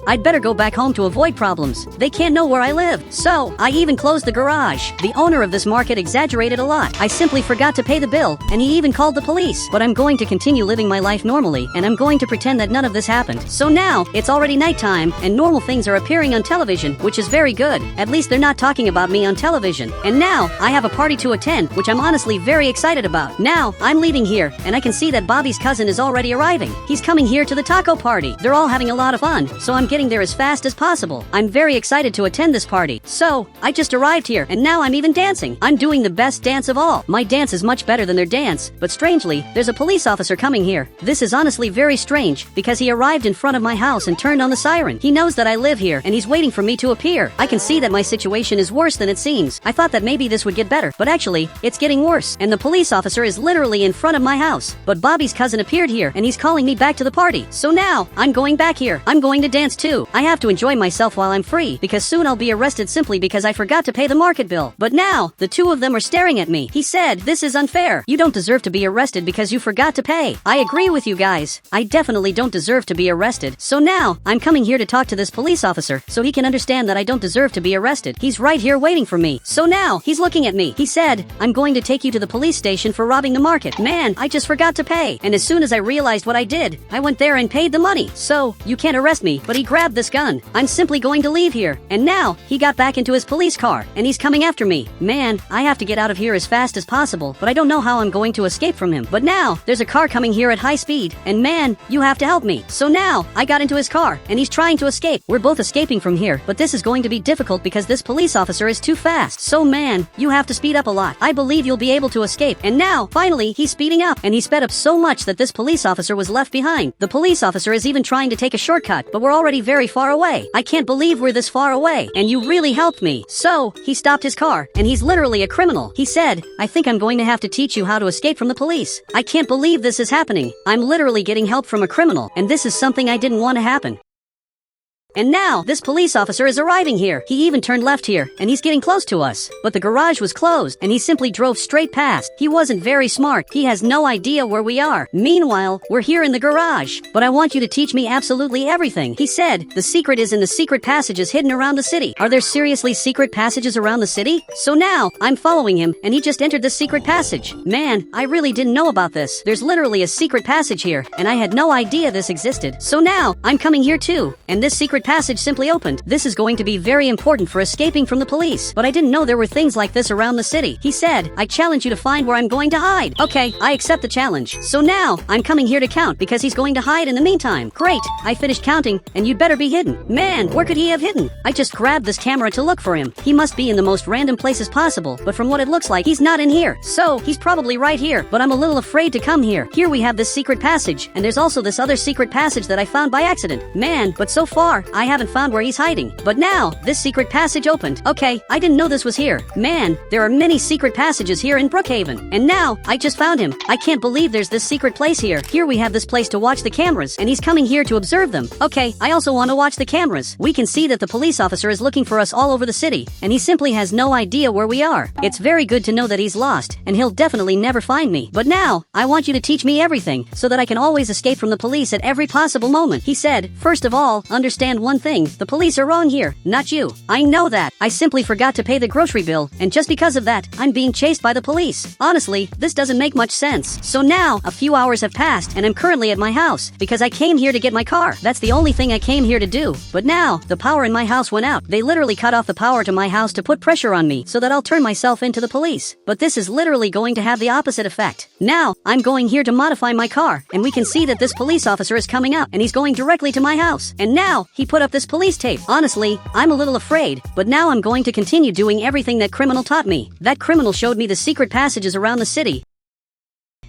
I'd better go back home to avoid problems. They can't know where I live. So, I even closed the garage. The owner of this market exaggerated a lot. I simply forgot to pay the bill, and he even called the police. But I'm going to continue living my life normally, and I'm going to pretend that none of this happened. So now, it's already nighttime, and normal things are appearing on television, which is very good. At least they're not talking about me on television. And now, I have a party to attend, which I'm honestly very excited about. Now, I'm leaving here, and I can see that Bobby's cousin is already arriving. He's coming here to the taco party. They're all having a lot of fun, so I'm getting there as fast as possible. I'm very excited to attend this party. So, I just arrived here, and now I'm even dancing. I'm doing the best dance of all. My dance is much better than their dance, but strangely, there's a police officer coming here. This is honestly very strange, because he arrived in front of my house and turned on the siren. He knows that I live here, and he's waiting for me to appear. I can see that my situation is worse than it seems. I thought that maybe this would get better, but actually, it's getting worse, and the police officer is literally in front of my house. But Bobby's cousin appeared here, and he's calling me back to the party. So now, I'm going back here. I'm going to dance too. I have to enjoy myself while I'm free, because soon I'll be arrested simply because I forgot to pay the market bill. But now, the 2 of them are staring at me. He said, "This is unfair. You don't deserve to be arrested because you forgot to pay." I agree with you guys. I definitely don't deserve to be arrested. So now, I'm coming here to talk to this police officer, so he can understand that I don't deserve to be arrested. He's right here waiting for me. So now, he's looking at me. He said, "I'm going to take you to the police station for robbing the market." Man, I just forgot to pay. And as soon as I realized what I did, I went there and paid the money. So, you can't arrest me, but he grabbed this gun. I'm simply going to leave here. And now, he got back into his police car, and he's coming after me. Man, I have to get out of here as fast as possible, but I don't know how I'm going to escape from him. But now, there's a car coming here at high speed, and man, you have to help me. So now, I got into his car, and he's trying to escape. We're both escaping from here, but this is going to be difficult because this police officer is too fast. So man, you have to speed up a lot. I believe you'll be able to escape. And now, finally, he's speeding up, and he sped up so much that this police officer was left behind. The police officer is even trying to take a shortcut, but we're already very far away. I can't believe we're this far away, and you really helped me. So, he stopped his car, and he's literally a criminal. He said, "I think I'm going to have to teach you how to escape from the police." I can't believe this is happening. I'm literally getting help from a criminal, and this is something I didn't want to happen. And now, this police officer is arriving here. He even turned left here, and he's getting close to us. But the garage was closed, and he simply drove straight past. He wasn't very smart. He has no idea where we are. Meanwhile, we're here in the garage. "But I want you to teach me absolutely everything." He said, "The secret is in the secret passages hidden around the city." Are there seriously secret passages around the city? So now, I'm following him, and he just entered the secret passage. Man, I really didn't know about this. There's literally a secret passage here, and I had no idea this existed. So now, I'm coming here too, and this secret passage simply opened. This is going to be very important for escaping from the police. But I didn't know there were things like this around the city. He said, "I challenge you to find where I'm going to hide." Okay, I accept the challenge. So now, I'm coming here to count because he's going to hide in the meantime. Great, I finished counting, and you'd better be hidden. Man, where could he have hidden? I just grabbed this camera to look for him. He must be in the most random places possible, but from what it looks like, he's not in here. So, he's probably right here, but I'm a little afraid to come here. Here we have this secret passage, and there's also this other secret passage that I found by accident. Man, but so far, I haven't found where he's hiding. But now, this secret passage opened. Okay, I didn't know this was here. Man, there are many secret passages here in Brookhaven. And now, I just found him. I can't believe there's this secret place here. Here we have this place to watch the cameras, and he's coming here to observe them. Okay, I also want to watch the cameras. We can see that the police officer is looking for us all over the city, and he simply has no idea where we are. It's very good to know that he's lost, and he'll definitely never find me. But now, I want you to teach me everything, so that I can always escape from the police at every possible moment. He said, "First of all, understand one thing. The police are wrong here, not you. I know that. I simply forgot to pay the grocery bill, and just because of that, I'm being chased by the police. Honestly, this doesn't make much sense." So now, a few hours have passed, and I'm currently at my house, because I came here to get my car. That's the only thing I came here to do. But now, the power in my house went out. They literally cut off the power to my house to put pressure on me, so that I'll turn myself into the police. But this is literally going to have the opposite effect. Now, I'm going here to modify my car, and we can see that this police officer is coming up, and he's going directly to my house. And now, he put up this police tape. Honestly, I'm a little afraid, but now I'm going to continue doing everything that criminal taught me. That criminal showed me the secret passages around the city.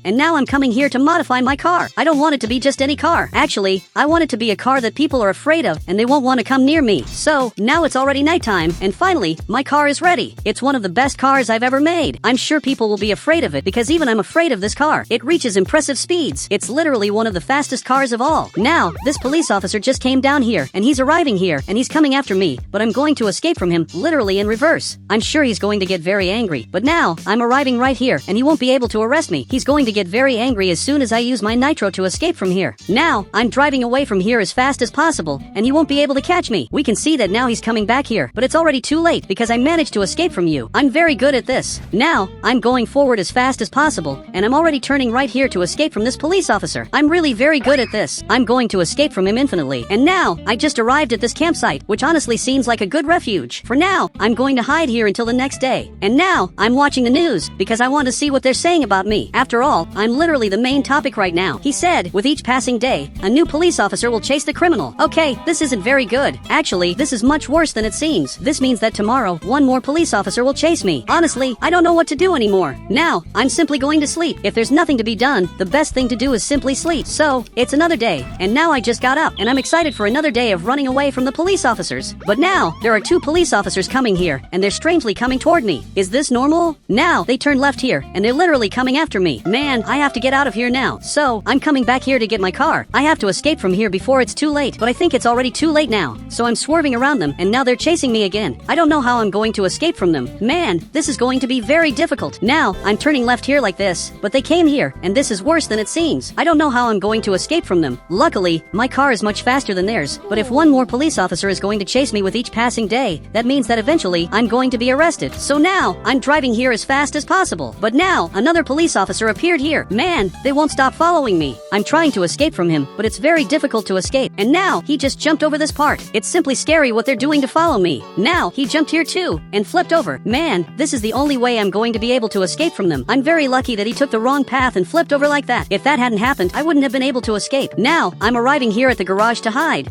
and now I'm coming here to modify my car. I don't want it to be just any car. Actually, I want it to be a car that people are afraid of and they won't want to come near me. So, now it's already nighttime, and finally, my car is ready. It's one of the best cars I've ever made. I'm sure people will be afraid of it because even I'm afraid of this car. It reaches impressive speeds. It's literally one of the fastest cars of all. Now, this police officer just came down here, and he's arriving here, and he's coming after me, but I'm going to escape from him, literally in reverse. I'm sure he's going to get very angry, but now, I'm arriving right here, and he won't be able to arrest me. He's going to get very angry as soon as I use my nitro to escape from here. Now, I'm driving away from here as fast as possible, and he won't be able to catch me. We can see that now he's coming back here, but it's already too late because I managed to escape from you. I'm very good at this. Now, I'm going forward as fast as possible, and I'm already turning right here to escape from this police officer. I'm really very good at this. I'm going to escape from him infinitely. And now, I just arrived at this campsite, which honestly seems like a good refuge. For now, I'm going to hide here until the next day. And now, I'm watching the news, because I want to see what they're saying about me. After all, I'm literally the main topic right now. He said, with each passing day, a new police officer will chase the criminal. Okay, this isn't very good. Actually, this is much worse than it seems. This means that tomorrow, one more police officer will chase me. Honestly, I don't know what to do anymore. Now, I'm simply going to sleep. If there's nothing to be done, the best thing to do is simply sleep. So, it's another day, and now I just got up, and I'm excited for another day of running away from the police officers. But now, there are two police officers coming here, and they're strangely coming toward me. Is this normal? Now, they turn left here, and they're literally coming after me. Man, I have to get out of here now. So, I'm coming back here to get my car. I have to escape from here before it's too late, but I think it's already too late now. So I'm swerving around them, and now they're chasing me again. I don't know how I'm going to escape from them. Man, this is going to be very difficult. Now, I'm turning left here like this, but they came here, and this is worse than it seems. I don't know how I'm going to escape from them. Luckily, my car is much faster than theirs, but if one more police officer is going to chase me with each passing day, that means that eventually, I'm going to be arrested. So now, I'm driving here as fast as possible. But now, another police officer appeared here. Man, they won't stop following me. I'm trying to escape from him, but it's very difficult to escape. And now, he just jumped over this part. It's simply scary what they're doing to follow me. Now, he jumped here too, and flipped over. Man, this is the only way I'm going to be able to escape from them. I'm very lucky that he took the wrong path and flipped over like that. If that hadn't happened, I wouldn't have been able to escape. Now, I'm arriving here at the garage to hide.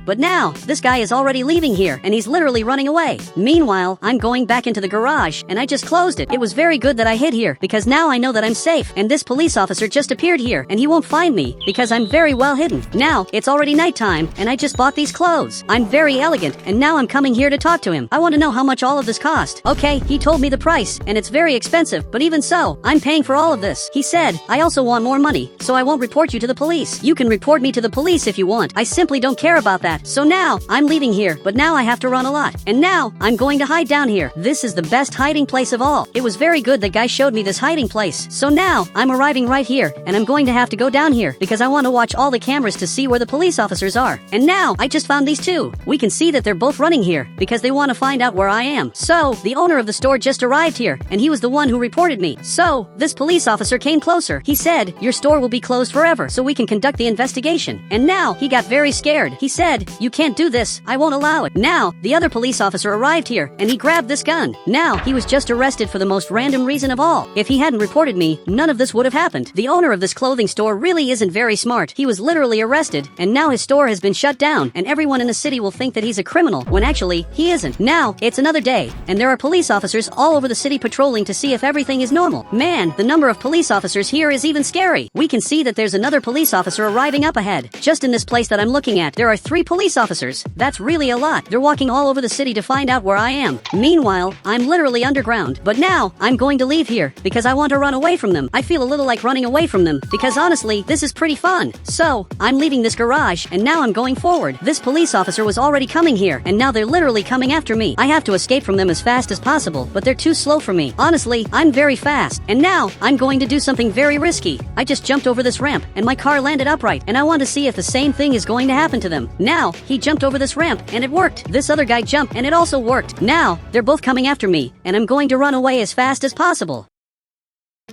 But now, this guy is already leaving here, and he's literally running away. Meanwhile, I'm going back into the garage, and I just closed it. It was very good that I hid here, because now I know that I'm safe, and this police officer just appeared here, and he won't find me, because I'm very well hidden. Now, it's already nighttime, and I just bought these clothes. I'm very elegant, and now I'm coming here to talk to him. I want to know how much all of this cost. Okay, he told me the price, and it's very expensive, but even so, I'm paying for all of this. He said, I also want more money, so I won't report you to the police. You can report me to the police if you want. I simply don't care about that. So now, I'm leaving here, but now I have to run a lot. And now, I'm going to hide down here. This is the best hiding place of all. It was very good that guy showed me this hiding place. So now, I'm arriving right here, and I'm going to have to go down here, because I want to watch all the cameras to see where the police officers are. And now, I just found these two. We can see that they're both running here, because they want to find out where I am. So, the owner of the store just arrived here, and he was the one who reported me. So, this police officer came closer. He said, your store will be closed forever, so we can conduct the investigation. And now, he got very scared. He said, you can't do this. I won't allow it. Now, the other police officer arrived here, and he grabbed this gun. Now, he was just arrested for the most random reason of all. If he hadn't reported me, none of this would have happened. The owner of this clothing store really isn't very smart. He was literally arrested, and now his store has been shut down, and everyone in the city will think that he's a criminal, when actually, he isn't. Now, it's another day, and there are police officers all over the city patrolling to see if everything is normal. Man, the number of police officers here is even scary. We can see that there's another police officer arriving up ahead. Just in this place that I'm looking at, there are 3 police officers. That's really a lot. They're walking all over the city to find out where I am. Meanwhile, I'm literally underground. But now, I'm going to leave here, because I want to run away from them. I feel a little like running away from them, because honestly, this is pretty fun. So, I'm leaving this garage, and now I'm going forward. This police officer was already coming here, and now they're literally coming after me. I have to escape from them as fast as possible, but they're too slow for me. Honestly, I'm very fast. And now, I'm going to do something very risky. I just jumped over this ramp, and my car landed upright, and I want to see if the same thing is going to happen to them. Now, he jumped over this ramp, and it worked. This other guy jumped, and it also worked. Now, they're both coming after me, and I'm going to run away as fast as possible.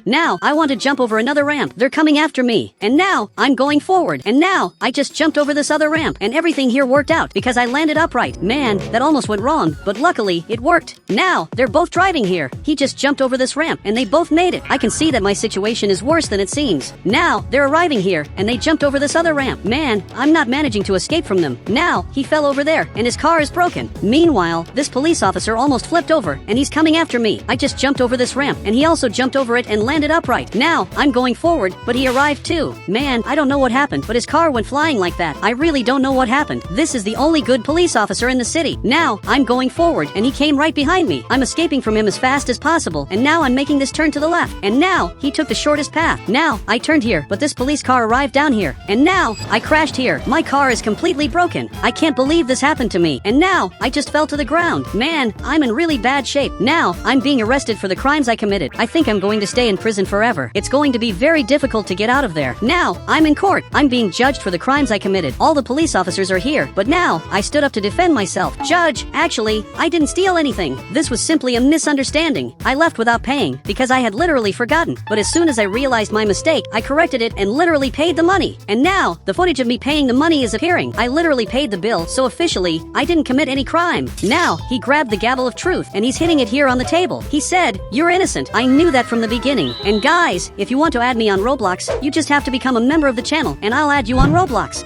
Now, I want to jump over another ramp. They're coming after me. And now, I'm going forward. And now, I just jumped over this other ramp. And everything here worked out because I landed upright. Man, that almost went wrong. But luckily, it worked. Now, they're both driving here. He just jumped over this ramp, and they both made it. I can see that my situation is worse than it seems. Now, they're arriving here, and they jumped over this other ramp. Man, I'm not managing to escape from them. Now, he fell over there, and his car is broken. Meanwhile, this police officer almost flipped over, and he's coming after me. I just jumped over this ramp, and he also jumped over it and landed upright. Now, I'm going forward, but he arrived too. Man, I don't know what happened, but his car went flying like that. I really don't know what happened. This is the only good police officer in the city. Now, I'm going forward, and he came right behind me. I'm escaping from him as fast as possible, and now I'm making this turn to the left. And now, he took the shortest path. Now, I turned here, but this police car arrived down here. And now, I crashed here. My car is completely broken. I can't believe this happened to me. And now, I just fell to the ground. Man, I'm in really bad shape. Now, I'm being arrested for the crimes I committed. I think I'm going to stay in prison forever. It's going to be very difficult to get out of there. Now, I'm in court. I'm being judged for the crimes I committed. All the police officers are here, but now, I stood up to defend myself. Judge, actually, I didn't steal anything. This was simply a misunderstanding. I left without paying, because I had literally forgotten. But as soon as I realized my mistake, I corrected it and literally paid the money. And now, the footage of me paying the money is appearing. I literally paid the bill, so officially, I didn't commit any crime. Now, he grabbed the gavel of truth, and he's hitting it here on the table. He said, "You're innocent." I knew that from the beginning. And guys, if you want to add me on Roblox, you just have to become a member of the channel, and I'll add you on Roblox.